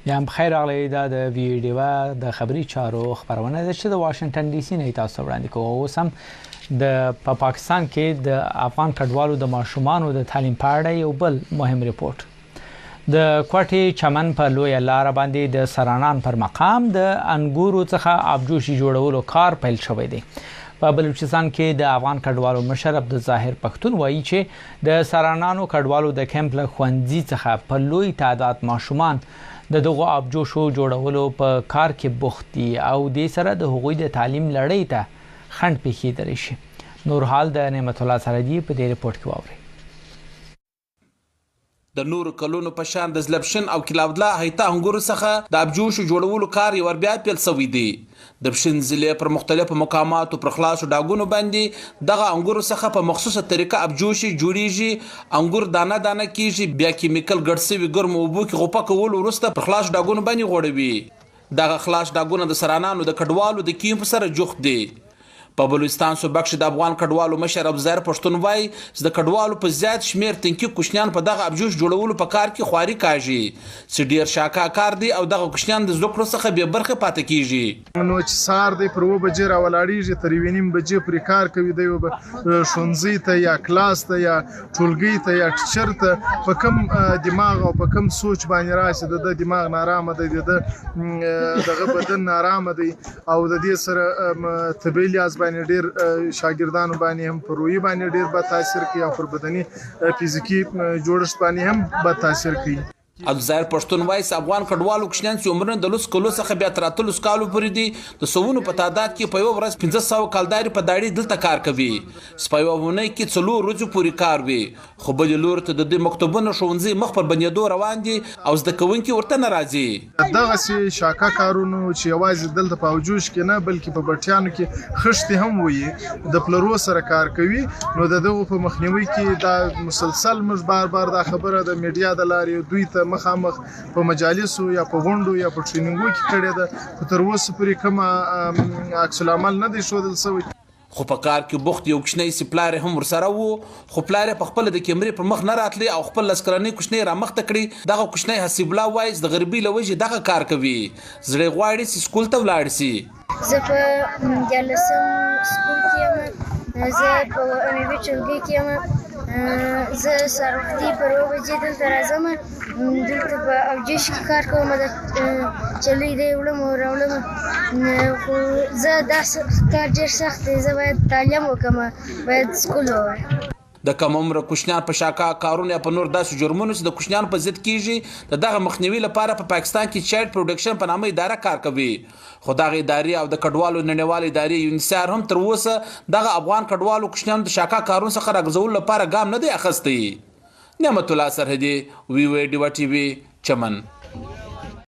یا بخیر راغلی دا د ویډیو د خبري چارو خبرونه ده چې د واشنگټن ډي سي نه تاسو وړاندې کوو. اوس هم د پاکستان کې د افغان کډوالو د ماشومانو د تعلیم په اړه یو بل مهم ریپورت. د کوټې چمن په لوی لار باندې د سرانان پر مقام د انګورو څخه آبجوشي جوړولو کار پیل شوی دی. په بلوچستان کې د افغان کډوالو مشر عبدالظاهر پښتون وایي چې د سرانانو کډوالو د کیمپ له ښوونځي څخه په لوی تعداد ماشومان د دغو آبجوشو جوړولو په کار کې بوخت دي او دې سره د هغوی د تعلیم لړۍ ته خنډ پیښیدلی شي. نور حال د نعمت الله سرحدي په دې رپورټ کې واورئ. د نور کلونو په شان د زلبشن او کلاودلا هیته انګورو څخه د ابجوشو جوړولو کار یو بیا پیل شوی دی. د بشن ضلع پر مختلفو مقاماتو پر خلاصو ډاګونو باندې دغه انګورو څخه په مخصوصه طریقه ابجوشي جوړیږي. انګور دانه دانه کیږي، بیا کیمیکل ګډ شوي ګرم اوبو کې غوپه کول وروسته پر خلاص ډاګونو باندې غوړوي. دغه خلاص ډاګونه د سرانانو د کډوالو د کیمپ سره جوخت دي. په بلوچستان صوبه کې د افغان کډوالو مشر عبدالظاهر پښتون وایي چې د کډوالو په زیات شمیر تنکي کوشنیان په دغه ابجوش جوړولو په کار کې خواري کاږي چې ډیر شاکا کار دی او دغه کوشنیان د زده کړو څخه بې برخې پاتې کیږي. نو چې سهار دی پر 9 بجې راولاړېږي تر 1:30 بجې پورې کار کوي. دی ښوونځي ته یا کلاس ته یا ټولګي ته یا ټیچر ته په کم دماغ او په کم سوچ باندې راشي د دماغ نارامه دی، دغه بدن نارامه دی او د دې سره طبیعي لحاظ ډیر شاګردانو باندې هم پر روحي باندې ډیر بد تاثیر کوي او پر بدني فزیکی جوړښت باندې هم بد تاثیر کوي. عبدالظاهر پښتون وایي افغان کډوالو کوشنیان چې عمرونه د 10 کلو څخه بیا تر 13 کالو پورې دي د سوونو په تعداد کې په یو ورځ 1500 کالداري په داړي دلته کار کوي. سپایوونه کې 4 ورځې پورې کار وي، خو بل لور ته د مکتبونو ښوونځي مخ پر بنیادو روان دي او زده کوونکي ورته ناراضي. دغه سي شاکا کارونو چې یوازې دلته په اوجوش کې نه بلکې په بټیانو کې خشتي هم وي د پلرو سره کار کوي. نو دغه په مخنیوي کې دا مسلسل موږ بار دا خبره د میډیا د لارې دوی ته مخامخ په مجالسو یا په غونډو یا په ټریننګو کې کړی ده، خو تر اوسه پورې کومه عکس العمل نه دی ښودل شوی. خو په کار کې بوخت یو کوچنی سپلار هم ورسره وو، خو پلار په خپل د کیمرې پر مخ نه راتلی او خپل لسکرانی کوچنی را مخ ته کړی. دغه کوچنی حسیب الله وایي د غربي لوجه دغه کار کوي، زړه غواړي چې سکول ته ولاړ شي. زه په 14 سکول کې یم، زه په امي ټولګي کې یم، زه سهار وختي پر 9 بجې دلته راځم، دلته په ابجوش کې کار کوم، د چلۍ دی وړم او راوړم. خو زه دا کار ډېر سخت دی، زه باید تعلیم وکړم، باید سکول ووایم. د کم عمره کوشنیان په شاکا کارونه یا په نور داسې جرمونو چې د کوشنیان په ضد کیږي د دغه مخنیوي لپاره په پاکستان کې چایلډ پروډکشن په نامه اداره کار کوي. خو دغه ادارې او د کډوالو نړیوال ادارې یونیسار هم تر اوسه دغه افغان کډوالو کوشنیانو د شاکا کارونو څخه راګرځولو لپاره ګام نه دی اخیستی. نعمت الله سرحدي، وی ډیوا ټي وي، چمن.